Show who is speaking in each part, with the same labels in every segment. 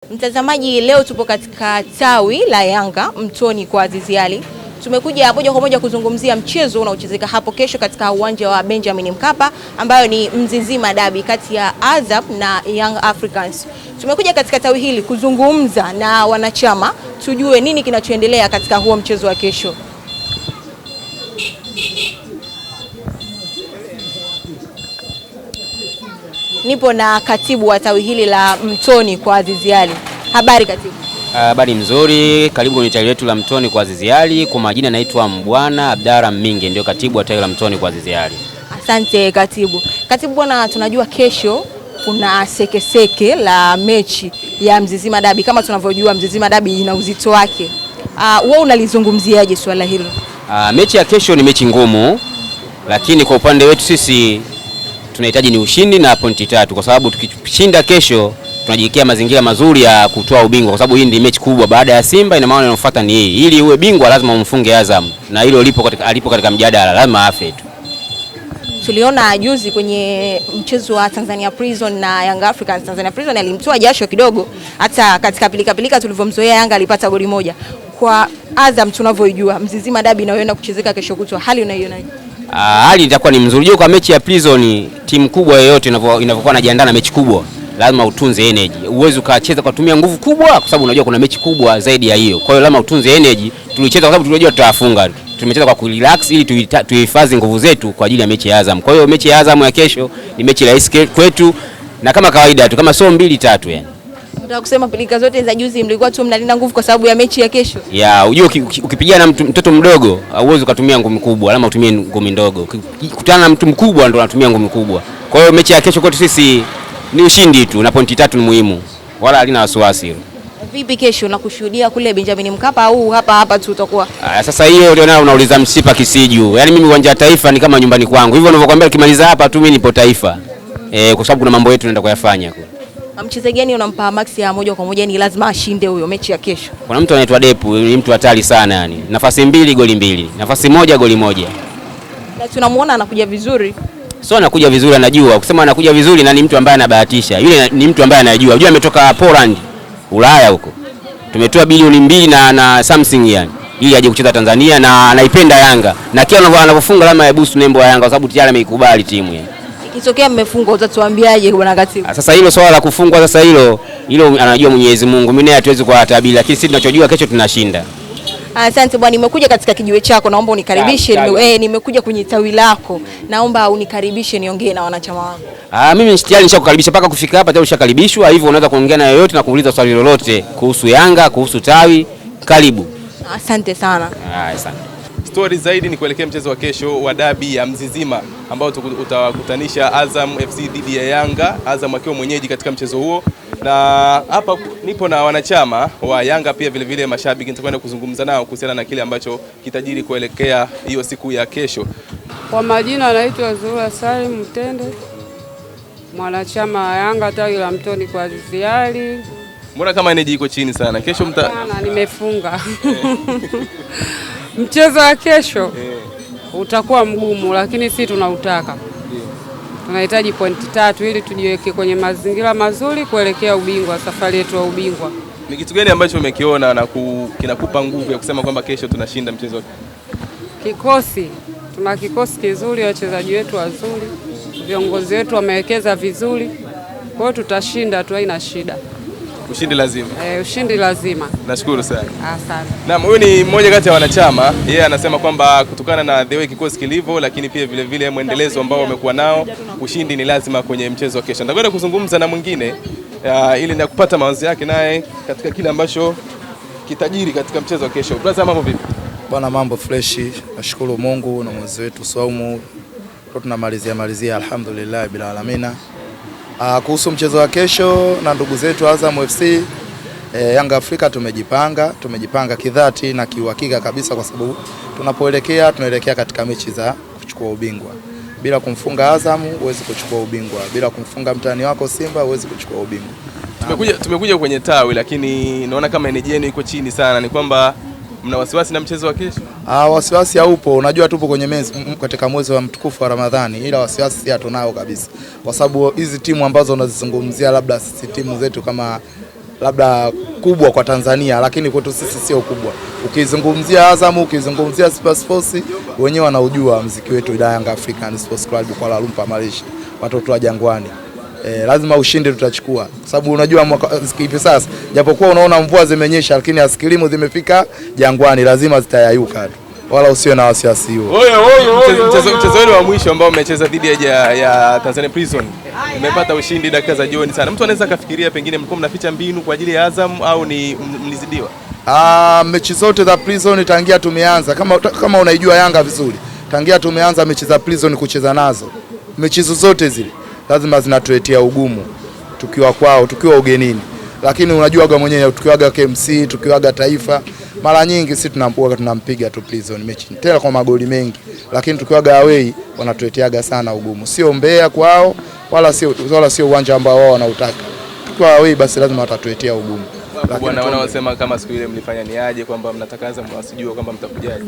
Speaker 1: Mtazamaji, leo tupo katika tawi la Yanga Mtoni kwa Azizi Ally. Tumekuja moja kwa moja kuzungumzia mchezo unaochezeka hapo kesho katika uwanja wa Benjamin Mkapa, ambayo ni Mzizima Derby kati ya Azam na Young Africans. Tumekuja katika tawi hili kuzungumza na wanachama, tujue nini kinachoendelea katika huo mchezo wa kesho. Nipo na katibu wa tawi hili la Mtoni kwa Azizi Ally. Habari katibu?
Speaker 2: Habari mzuri, karibu kwenye tawi letu la Mtoni kwa Azizi Ally. Kwa majina naitwa Mbwana Abdara Minge, ndio katibu wa tawi la Mtoni kwa Azizi Ally.
Speaker 1: Asante katibu. Katibu bwana, tunajua kesho kuna sekeseke la mechi ya Mzizima Derby. Kama tunavyojua Mzizima Derby ina uzito wake. Wewe unalizungumziaje swala hilo?
Speaker 2: Mechi ya kesho ni mechi ngumu, lakini kwa upande wetu sisi tunahitaji ni ushindi na pointi 3, kwa sababu tukishinda kesho tunajiwekea mazingira mazuri ya kutoa ubingwa, kwa sababu hii ndio mechi kubwa baada ya Simba. Ina maana inayofuata ni hii. Ili uwe bingwa lazima umfunge Azam, na hilo alipo katika mjadala, lazima afe tu.
Speaker 1: Tuliona juzi kwenye mchezo wa Tanzania Prison na Young Africans. Tanzania Prison alimtoa jasho kidogo, hata katika pilika tulivyomzoea Yanga alipata goli moja. Kwa Azam tunavyojua Mzizima Derby inayoenda kuchezeka kesho kutwa, hali unaionaje?
Speaker 2: Hali itakuwa ni mzuri. Kwa mechi ya Prison, timu kubwa yoyote inavyokuwa inajiandaa na mechi kubwa, lazima utunze energy. Uwezi ukacheza kwa kutumia nguvu kubwa, kwa sababu unajua kuna mechi kubwa zaidi ya hiyo. Kwa hiyo lazima utunze energy. Tulicheza kwa sababu tunajua tutafunga. Tumecheza kwa kurelax ili tuhifadhi nguvu zetu kwa ajili ya mechi ya Azam. Kwa hiyo mechi ya Azam ya kesho ni mechi rahisi kwetu, na kama kawaida tu, kama sio 2-3 yani.
Speaker 1: Nataka kusema pilika zote za juzi mlikuwa tu mnalinda nguvu kwa sababu ya mechi ya kesho.
Speaker 2: Unajua ukipigana na mtoto mdogo hauwezi ukatumia ngumi kubwa, lazima utumie ngumi ndogo. Kukutana na mtu mkubwa ndio unatumia ngumi kubwa. Kwa hiyo mechi ya kesho kwetu sisi ni ushindi tu, na pointi 3 ni muhimu. Wala halina wasiwasi hilo.
Speaker 1: Vipi kesho na kushuhudia kule Benjamin Mkapa au hapa tu utakuwa?
Speaker 2: Sasa hiyo ndio nao unauliza msipa kisiju. Yaani mimi uwanja wa Taifa ni kama nyumbani kwangu. Hivyo ninavyokuambia ukimaliza hapa tu mimi nipo Taifa. Kwa sababu kuna mambo yetu naenda kuyafanya kule.
Speaker 1: Mchezaji gani unampa max ya moja kwa moja, ni lazima ashinde huyo mechi ya kesho?
Speaker 2: Kuna mtu anaitwa Depu, ni mtu hatari sana yani. Nafasi 2 goli 2. Nafasi 1 goli 1.
Speaker 1: Na tunamuona anakuja vizuri.
Speaker 2: Sio anakuja vizuri, anajua. Ukisema anakuja vizuri na ni mtu ambaye anabahatisha. Yule ni mtu ambaye anajua. Unajua ametoka Poland, Ulaya huko. Tumetoa bilioni 2 na something yani, ili aje kucheza Tanzania, na anaipenda Yanga. Na kila anavyofunga lazima yabusu nembo ya Yanga, kwa sababu tayari ameikubali timu yani. Ikitokea mmefungwa utatuambiaje bwana katibu? Sasa hilo swala la kufungwa, sasa hilo anajua Mwenyezi Mungu. Mimi naye hatuwezi kuatabiri, lakini sisi tunachojua kesho tunashinda. Asante bwana, nimekuja katika kijiwe chako, naomba unikaribishe. Nimekuja kwenye tawi lako, naomba unikaribishe niongee na wanachama wangu. Mimi tayari nishakukaribisha, mpaka kufika hapa tayari ushakaribishwa. Hivyo unaweza kuongea na yoyote na kuuliza swali lolote kuhusu Yanga, kuhusu tawi. Karibu.
Speaker 1: Asante sana.
Speaker 2: Asante.
Speaker 3: Story zaidi ni kuelekea mchezo wa kesho wa Derby ya Mzizima, ambao utawakutanisha Azam FC dhidi ya Yanga, Azam akiwa mwenyeji katika mchezo huo. Na hapa nipo na wanachama wa Yanga, pia vile vile mashabiki. Nitakwenda kuzungumza nao kuhusiana na kile ambacho kitajiri kuelekea hiyo siku ya kesho.
Speaker 4: Kwa majina anaitwa Zura Salim Mtende, mwanachama wa Yanga tawi la Mtoni kwa Azizi Ally.
Speaker 3: Mbona kama energy iko chini sana? Kesho
Speaker 4: nimefunga. Mchezo wa kesho utakuwa mgumu, lakini sisi tunautaka. Tunahitaji pointi 3 ili tujiweke kwenye mazingira mazuri kuelekea ubingwa, safari yetu ya ubingwa.
Speaker 3: Ni kitu gani ambacho umekiona na kinakupa nguvu ya kusema kwamba kesho tunashinda mchezo?
Speaker 4: Tuna kikosi kizuri, wachezaji wetu wazuri, viongozi wetu wamewekeza vizuri. Kwa hiyo tutashinda tu, haina shida.
Speaker 3: Ushindi lazima.
Speaker 4: Ushindi lazima.
Speaker 3: Nashukuru sana.
Speaker 4: Asante.
Speaker 3: Naam, huyu ni mmoja kati ya wanachama. Yeye anasema kwamba kutokana na the way kikosi kilivyo, lakini pia vile vile muendelezo ambao wamekuwa nao, ushindi ni lazima kwenye mchezo wa kesho. Nitakwenda kuzungumza na mwingine ili na kupata mawazo yake naye katika kile ambacho kitajiri katika mchezo wa kesho. Brother, mambo vipi?
Speaker 5: Bwana, mambo fresh. Nashukuru Mungu na mwezi wetu Saumu. Tunamalizia alhamdulillah bila alamina. Kuhusu mchezo wa kesho na ndugu zetu Azam FC, Yanga Afrika tumejipanga kidhati na kiuhakika kabisa, kwa sababu tunaelekea katika mechi za kuchukua ubingwa. Bila kumfunga Azam huwezi kuchukua ubingwa, bila kumfunga mtani wako Simba huwezi kuchukua ubingwa.
Speaker 3: Tumekuja kwenye tawi, lakini naona kama energy yenu iko chini sana. Ni kwamba mna wasiwasi na mchezo wa kesho?
Speaker 5: Wasiwasi haupo. Unajua tupo kwenye katika mwezi wa mtukufu wa Ramadhani, ila wasiwasi hatunao kabisa, kwa sababu hizi timu ambazo unazizungumzia, labda sisi timu zetu kama labda kubwa kwa Tanzania, lakini kwetu sisi sio kubwa. Ukizungumzia Azam, ukizungumzia Super Sports, wenyewe wanaujua muziki wetu Yanga African Sports Club Kuala Lumpur Malaysia, watoto wa Jangwani. Lazima ushinde tutachukua, sababu unajua hivi sasa japokuwa unaona mvua zimenyesha, lakini askilimu zimefika Jangwani, lazima zitayayuka tu, wala usiwe na wasiwasi huo.
Speaker 3: Mchezo wenu wa mwisho ambao mmecheza dhidi ya Tanzania Prison mmepata ushindi dakika za jioni sana. Mtu anaweza kafikiria pengine mlikuwa mnaficha mbinu kwa ajili ya Azam au ni mlizidiwa?
Speaker 5: Mechi zote za Prison tangia tumeanza, kama unaijua Yanga vizuri, tangia tumeanza mechi za Prison kucheza nazo, mechi zote zile lazima zinatuletea ugumu tukiwa kwao, tukiwa ugenini. Lakini unajuaga mwenyewe, tukiwaga KMC, tukiwaga Taifa, mara nyingi sisi tunampiga tu Prison mechi tena kwa magoli mengi, lakini tukiwaga away wanatuleteaga sana ugumu. Sio mbea kwao wala sio uwanja ambao wao wanautaka. Tukiwa away basi lazima watatuletea ugumu.
Speaker 3: Bwana wanaosema kama siku ile mlifanya ni aje kwamba mnatakaza mwasijue kwamba mtakujaje.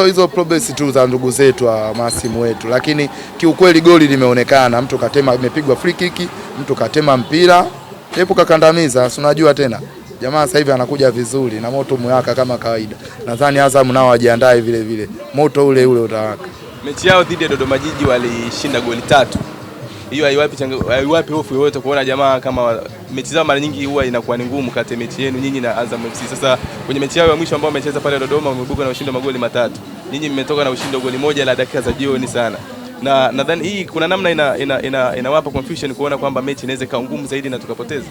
Speaker 5: Hizo progress tu za ndugu zetu wa masimu wetu, lakini kiukweli goli limeonekana, mtu katema, imepigwa free kick, mtu katema mpira, hebu kakandamiza. Unajua tena jamaa sasa hivi anakuja vizuri na moto mwaka kama kawaida. Nadhani Azam nao wajiandae vile moto ule utawaka.
Speaker 3: Mechi yao dhidi ya Dodoma Jiji walishinda goli 3. Hiyo haiwapi hofu yoyote kuona jamaa kama mechi zao mara nyingi huwa inakuwa ni ngumu kati ya mechi yenu nyinyi na Azam FC. Sasa kwenye mechi yao ya mwisho ambao wamecheza pale Dodoma wamebuka na ushindi wa magoli 3. Nyinyi mmetoka na ushindi wa goli 1 la dakika za jioni sana. Na nadhani hii kuna namna inawapa confusion kuona kwamba mechi inaweza kuwa ngumu zaidi na tukapoteza.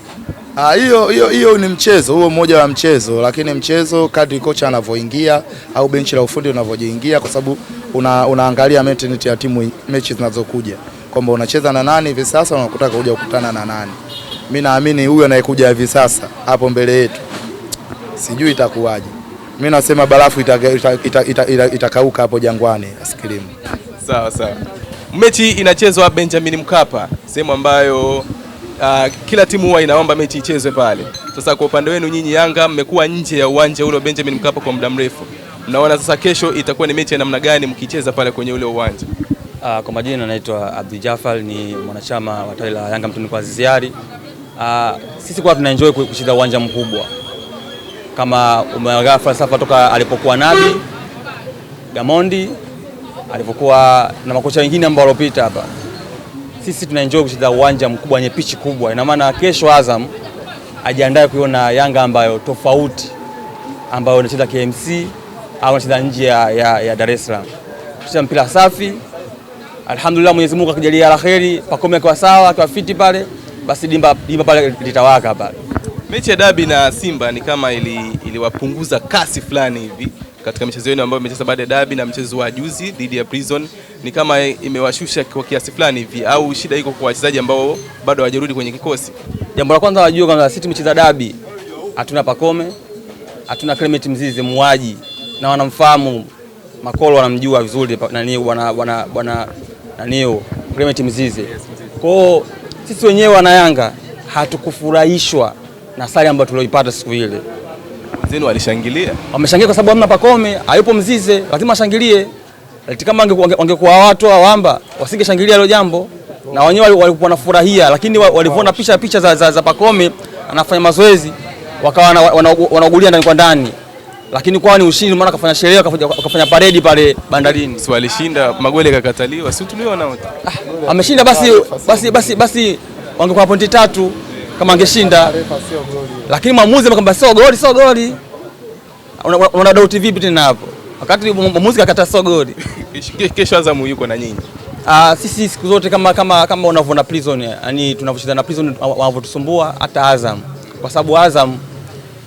Speaker 5: Hiyo ni mchezo, huo mmoja wa mchezo, lakini mchezo kadri kocha anavyoingia au benchi la ufundi unavyojiingia, kwa sababu unaangalia maintenance ya timu mechi zinazokuja, kwamba unacheza na nani hivi sasa, unakutaka kuja kukutana na nani. Mimi naamini huyu anayekuja hivi sasa hapo mbele yetu sijui itakuwaje. Mimi nasema barafu itakauka hapo Jangwani askilimu.
Speaker 3: Sawa. Mechi inachezwa Benjamin Mkapa, sehemu ambayo kila timu huwa inaomba mechi ichezwe pale. Sasa kwa upande wenu nyinyi Yanga mmekuwa nje ya uwanja ule wa Benjamin Mkapa kwa muda mrefu. Mnaona sasa kesho itakuwa ni mechi ya namna gani mkicheza pale kwenye ule uwanja?
Speaker 6: Kwa majina naitwa Abdul Jafar, ni mwanachama wa tawi la Yanga Mtoni kwa Ziziari. Sisi kwa tunaenjoy kucheza uwanja mkubwa. Kama umeangalia falsafa toka alipokuwa Nabi Gamondi, alipokuwa na makocha wengine ambao walipita hapa. Sisi tunaenjoy kucheza uwanja mkubwa wenye pichi kubwa. Ina maana kesho Azam ajiandae kuiona Yanga ambayo tofauti, ambayo inacheza KMC au inacheza nje ya Dar es Salaam. Tucheza mpira safi. Alhamdulillah, Mwenyezi Mungu akijalia la kheri, Pacome kwa sawa, kwa fiti pale, basi dimba pale litawaka pale.
Speaker 3: Mechi ya Dabi na Simba ni kama iliwapunguza kasi fulani hivi katika michezo yenu ambayo imecheza baada ya Dabi, na mchezo wa juzi dhidi ya Prison ni kama imewashusha kwa kiasi fulani hivi, au shida iko kwa wachezaji ambao bado hawajarudi kwenye kikosi?
Speaker 6: Jambo la kwanza wajue kwamba sisi tumecheza Dabi, hatuna Pacome, hatuna Clement Mzize muaji, na wanamfahamu Makolo, wanamjua vizuri bwana Clement Mzize. Kwa sisi wenyewe wana Yanga hatukufurahishwa na sare ambayo tulioipata siku ile.
Speaker 3: Wenzenu walishangilia?
Speaker 6: Wameshangilia kwa sababu hamna Pacome, hayupo Mzize, lazima washangilie. Kama wangekuwa watu wamba wasingeshangilia hilo jambo, na wenyewe walikuwa wanafurahia, lakini walivyoona picha za Pacome anafanya mazoezi wakawa wanaugulia ndani kwa ndani. Lakini kwao ni ushindi, maana kafanya sherehe, akafanya parade pale bandarini.
Speaker 3: Si walishinda, magoli yakakataliwa, si tuliona wote.
Speaker 6: Ameshinda basi wangekuwa pointi 3 kama angeshinda. Lakini maamuzi kwamba sio goli. Una doubt vipi tena hapo? Wakati maamuzi kakata sio goli.
Speaker 3: Kesho Azam yuko na nyinyi.
Speaker 6: Sisi siku zote kama unavyoona Prison, yani tunavyocheza na Prison wanavyotusumbua hata Azam. Kwa sababu Azam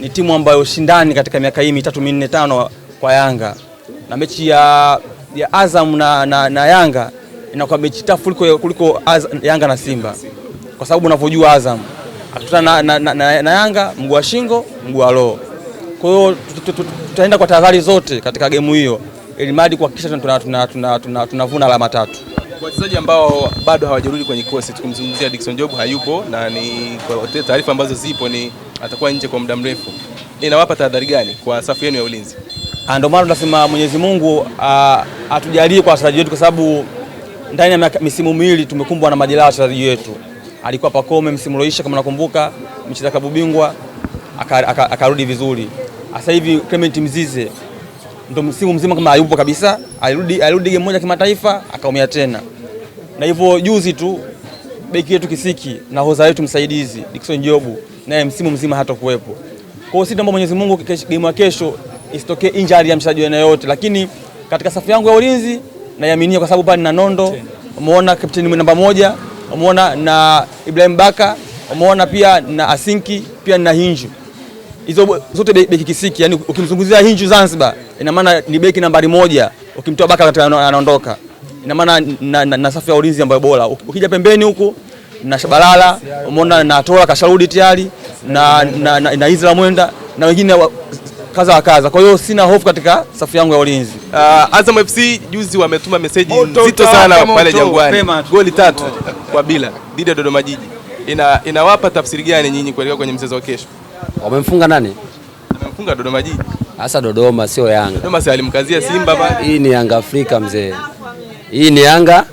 Speaker 6: ni timu ambayo ushindani katika miaka hii 3 4 5 kwa Yanga. Na mechi ya Azam na Yanga inakuwa mechi tafu kuliko Yanga na Simba. Kwa sababu unavyojua Azam akutana na Yanga mguu wa shingo, mguu wa roho. Kwa hiyo tutaenda kwa tahadhari zote katika game hiyo, ili mradi kuhakikisha tunavuna alama 3.
Speaker 3: Wachezaji ambao bado hawajarudi kwenye kikosi, tukimzungumzia Dickson Job hayupo, na ni kwa taarifa ambazo zipo ni atakuwa nje kwa muda mrefu. Inawapa tahadhari gani kwa safu yenu ya ulinzi?
Speaker 6: Ndio maana tunasema Mwenyezi Mungu atujalie kwa wachezaji wetu, kwa sababu ndani ya misimu miwili tumekumbwa na majeraha wachezaji wetu. alikuwa Pacome msimu ulioisha kama nakumbuka, mcheza klabu bingwa akarudi vizuri. Sasa hivi Clement Mzize ndo msimu mzima kama hayupo kabisa, alirudi game moja kimataifa akaumia tena. Na hivyo juzi tu beki yetu Kisiki na hoza yetu msaidizi Dickson Jobu naye msimu mzima hatakuwepo. Kwa hiyo sisi tunaomba Mwenyezi Mungu game ya kesho isitokee injury ya mchezaji yoyote, lakini katika safu yangu ya ulinzi naiaminia kwa sababu pale na Nondo, umeona captain namba 1, umeona na Ibrahim Baka, umeona pia na Asinki, pia na Hinju. Hizo zote beki Kisiki, yani ukimzunguzia Hinju Zanzibar ina maana ni beki nambari 1, ukimtoa Baka katika anaondoka. Ina maana na safu ya ulinzi ambayo bora. Ukija pembeni huku na Shabalala, umeona na Tola kasharudi tayari na Isla Mwenda na wengine kaza wa kaza. Kwa hiyo sina hofu katika safu yangu ya ulinzi.
Speaker 3: Azam FC juzi wametuma meseji nzito sana pale Jangwani. Goli 3 kwa bila dhidi ya Dodoma Jiji. Inawapa tafsiri gani nyinyi kuelekea kwenye mchezo wa kesho?
Speaker 7: Wamemfunga nani?
Speaker 3: Wamemfunga Dodoma Jiji.
Speaker 7: Sasa Dodoma sio Yanga.
Speaker 3: Dodoma si alimkazia Simba pale.
Speaker 7: Hii ni Yanga Afrika mzee. Hii ni Yanga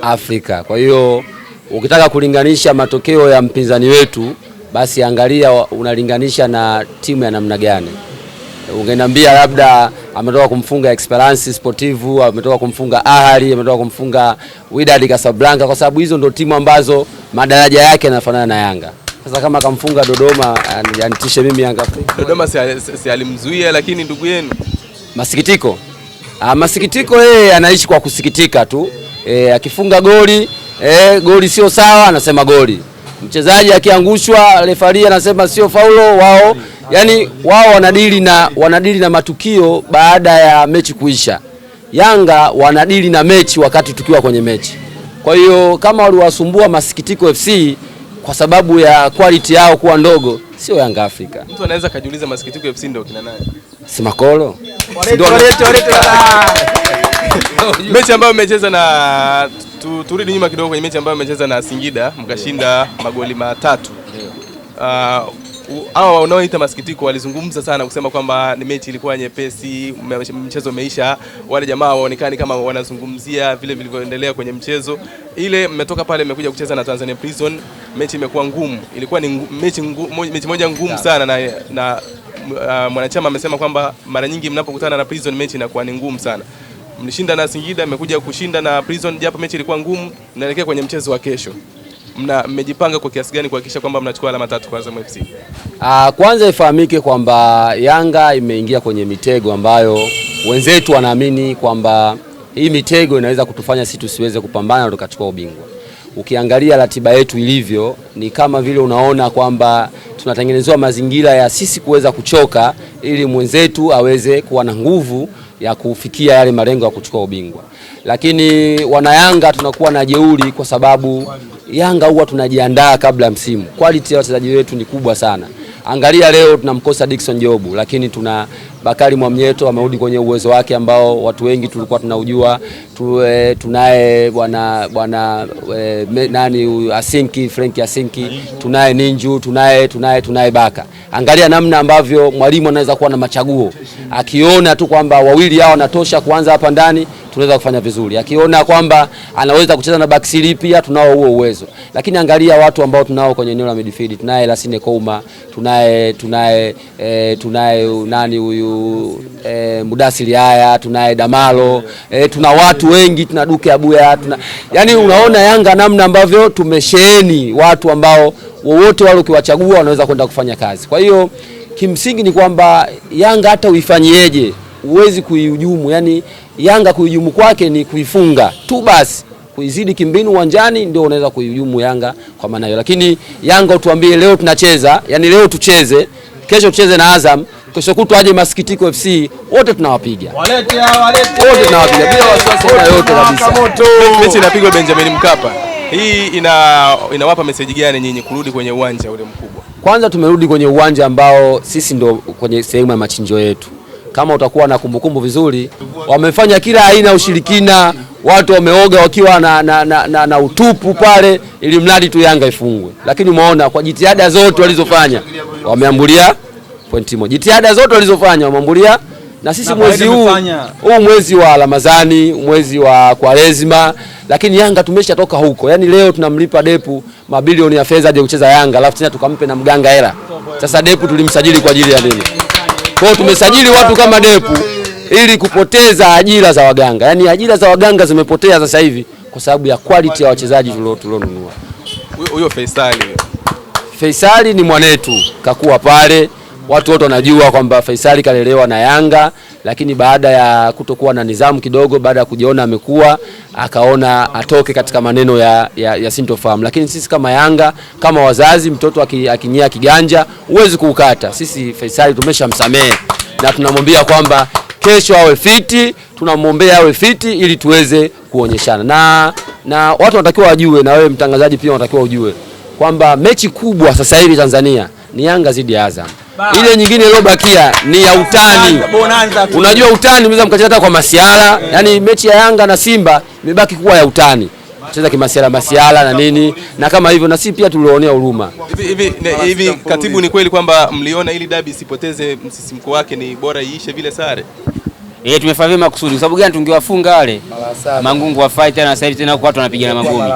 Speaker 7: Afrika. Kwa hiyo ukitaka kulinganisha matokeo ya mpinzani wetu, basi angalia unalinganisha na timu ya namna gani. Ungeniambia labda ametoka kumfunga Esperance Sportive, ametoka kumfunga Ahali, ametoka kumfunga Wydad Casablanca, kwa sababu hizo ndio timu ambazo madaraja yake yanafanana na Yanga. Sasa kama akamfunga Dodoma, yanitishe mimi Yanga Afrika.
Speaker 3: Dodoma si alimzuia, lakini ndugu yenu
Speaker 7: masikitiko. Masikitiko yeye anaishi kwa kusikitika tu. Akifunga goli, goli sio sawa anasema goli. Mchezaji akiangushwa refari anasema sio faulo wao. Yani wao wanadili na matukio baada ya mechi kuisha. Yanga wanadili na mechi wakati tukiwa kwenye mechi. Kwa hiyo kama waliwasumbua Masikitiko FC kwa sababu ya quality yao kuwa ndogo, sio Yanga Afrika.
Speaker 3: Mtu anaweza kujiuliza Masikitiko FC ndio kina nani?
Speaker 7: Si Makolo.
Speaker 3: Mechi ambayo umecheza na turudi nyuma kidogo kwenye mechi ambayo umecheza na Singida mkashinda magoli 3. Hao wanaoita Masikitiko walizungumza sana kusema kwamba ni mechi ilikuwa nyepesi, mchezo umeisha, wale jamaa waonekani kama wanazungumzia vile vilivyoendelea kwenye mchezo. Ile mmetoka pale mmekuja kucheza na Tanzania Prison, mechi imekuwa ngumu. Ilikuwa ni mechi moja ngumu sana na mwanachama amesema kwamba mara nyingi mnapokutana na Prison mechi inakuwa ni ngumu sana. Mlishinda na Singida, mmekuja kushinda na Prison japo mechi ilikuwa ngumu. Mnaelekea kwenye mchezo wa kesho. Mmejipanga kwa kiasi gani kuhakikisha kwamba mnachukua alama 3 kwa Azam FC?
Speaker 7: Kwanza ifahamike kwamba Yanga imeingia kwenye mitego ambayo wenzetu wanaamini kwamba hii mitego inaweza kutufanya sisi tusiweze kupambana na tukachukua ubingwa. Ukiangalia ratiba yetu ilivyo, ni kama vile unaona kwamba tunatengenezwa mazingira ya sisi kuweza kuchoka ili mwenzetu aweze kuwa na nguvu ya kufikia yale malengo ya kuchukua ubingwa. Lakini wana Yanga tunakuwa na jeuri kwa sababu Yanga huwa tunajiandaa kabla msimu. Quality ya wachezaji wetu ni kubwa sana. Angalia leo tunamkosa Dickson Jobu, lakini tuna Bakari Mwamnyeto amerudi kwenye uwezo wake ambao watu wengi tulikuwa tunaujua. Tunaye bwana nani Asinki, Frank Asinki, tunaye Ninju, tunaye Baka. Angalia namna ambavyo mwalimu anaweza kuwa na machaguo. Akiona tu kwamba wawili hao wanatosha kuanza hapa ndani, tunaweza kufanya vizuri. Akiona kwamba anaweza kucheza na back three pia tunao huo uwezo. Lakini angalia watu ambao tunao kwenye eneo la midfield. Tunaye Lasine Kouma, tunaye nani huyu Mudasiri haya, tunaye Damalo, tuna watu wengi, tuna Duke Abuya, yani unaona Yanga namna ambavyo tumesheheni watu ambao wowote wale ukiwachagua wanaweza kwenda kufanya kazi. Kwa hiyo kimsingi ni kwamba Yanga hata uifanyieje uwezi kuihujumu, yani Yanga kuihujumu kwake ni kuifunga tu basi. Kuizidi kimbinu uwanjani ndio unaweza kuihujumu Yanga kwa maana hiyo. Lakini Yanga utuambie leo tunacheza, yani leo tucheze, kesho tucheze na Azam, kesho kutwa aje Masikitiko FC, wote tunawapiga. Wote tunawapiga bila wasiwasi yote kabisa.
Speaker 3: Mechi inapigwa Benjamin Mkapa. Hii inawapa message gani nyinyi kurudi kwenye uwanja ule mkubwa?
Speaker 7: Kwanza tumerudi kwenye uwanja ambao sisi ndo kwenye sehemu ya machinjo yetu. Kama utakuwa na kumbukumbu vizuri, wamefanya kila aina ushirikina, watu wameoga wakiwa na utupu pale ili mradi tu Yanga ifungwe. Lakini umeona kwa jitihada zote walizofanya wameambulia pointi moja. Jitihada zote walizofanya wameambulia na sisi mwezi huu mwezi wa Ramadhani, mwezi wa Kwaresima, lakini Yanga tumeshatoka huko. Yaani leo tunamlipa Depu mabilioni ya fedha aje kucheza Yanga, alafu tena tukampe na mganga hela. Sasa Depu tulimsajili kwa ajili ya nini? Kwa hiyo tumesajili watu kama Depu ili kupoteza ajira za waganga. Yaani ajira za waganga zimepotea sasa hivi kwa sababu ya quality ya wachezaji tulionunua.
Speaker 3: Huyo
Speaker 7: Faisali ni mwanetu, kakuwa pale. Watu wote wanajua kwamba Faisali kalelewa na Yanga, lakini baada ya kutokuwa na nidhamu kidogo, baada ya kujiona amekuwa, akaona atoke katika maneno ya sintofahamu. Lakini sisi kama Yanga, kama wazazi, mtoto akinyia kiganja huwezi kuukata. Sisi Faisali tumeshamsamehe na tunamwambia kwamba kesho awe fiti, tunamwombea awe fiti ili tuweze kuonyeshana. Na watu wanatakiwa wajue, na wewe mtangazaji pia unatakiwa ujue kwamba mechi kubwa sasa hivi Tanzania ni Yanga zidi ya Azam. Ile nyingine iliyobakia ni ya utani. Unajua utani unaweza mkacheza hata kwa masiala. Yaani mechi ya Yanga na Simba imebaki kuwa ya utani. Cheza kimasiala na nini, na kama hivyo na sisi pia tulionea huruma.
Speaker 3: Hivi katibu, ni kweli kwamba mliona ili dabi isipoteze msisimko wake, ni bora iishe vile sare?
Speaker 2: Tumefanya vyema kusudi. Sababu gani tungewafunga wale? Mangungu wa fight tena sasa hivi tena watu wanapigana magumi.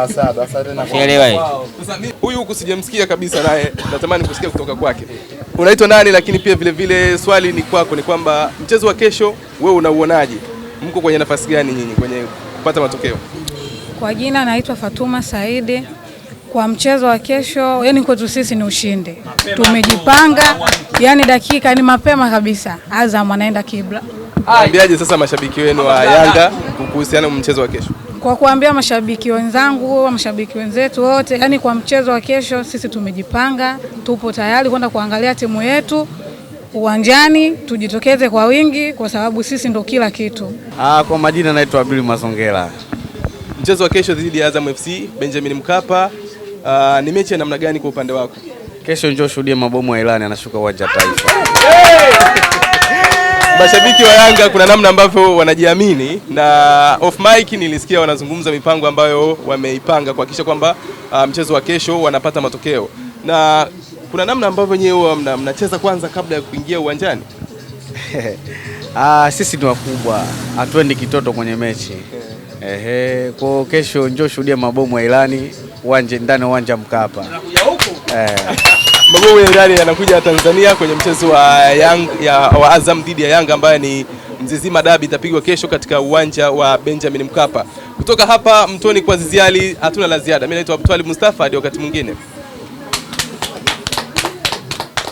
Speaker 2: Sielewa
Speaker 3: Sasa huyu kusijamsikia kabisa, naye natamani kusikia kutoka kwake. Unaitwa nani? Lakini pia vile vile swali ni kwako, ni kwamba mchezo wa kesho wewe unauonaje? Mko kwenye nafasi gani nyinyi kwenye kupata matokeo?
Speaker 8: Kwa jina naitwa Fatuma Saidi. Kwa mchezo wa kesho, yani kwetu sisi ni ushindi. Tumejipanga, yani dakika ni mapema kabisa. Azam anaenda kibla.
Speaker 3: Ambiaje sasa mashabiki wenu wa Yanga kuhusiana na mchezo wa kesho?
Speaker 8: Kwa kuambia mashabiki wenzangu, mashabiki wenzetu wote, yani kwa mchezo wa kesho sisi tumejipanga, tupo tayari kwenda kuangalia timu yetu uwanjani, tujitokeze kwa wingi kwa sababu sisi ndo kila kitu.
Speaker 9: Kwa majina naitwa Abdul Mazongela.
Speaker 3: Mchezo wa kesho dhidi ya Azam FC Benjamin Mkapa, ni mechi ya namna gani kwa upande wako?
Speaker 9: Kesho njoo shuhudie mabomu ya Ilani anashuka uwanja wa Taifa.
Speaker 3: Mashabiki wa Yanga kuna namna ambavyo wanajiamini, na off mic nilisikia wanazungumza mipango ambayo wameipanga kuhakikisha kwamba mchezo wa kesho wanapata matokeo, na kuna namna ambavyo nyewe mnacheza kwanza kabla ya kuingia uwanjani.
Speaker 9: Sisi ni wakubwa, hatuendi kitoto kwenye mechi. Kwa kesho njoo shuhudia mabomu ya Ilani ndani ya uwanja Mkapa.
Speaker 3: Mabomu ya Ilani yanakuja Tanzania kwenye mchezo wa Azam dhidi ya Yanga ambaye ni Mzizima Dabi, itapigwa kesho katika uwanja wa Benjamin Mkapa. Kutoka hapa Mtoni kwa Ziziali hatuna la ziada. Mimi naitwa Abdul Mustafa, hadi wakati mwingine.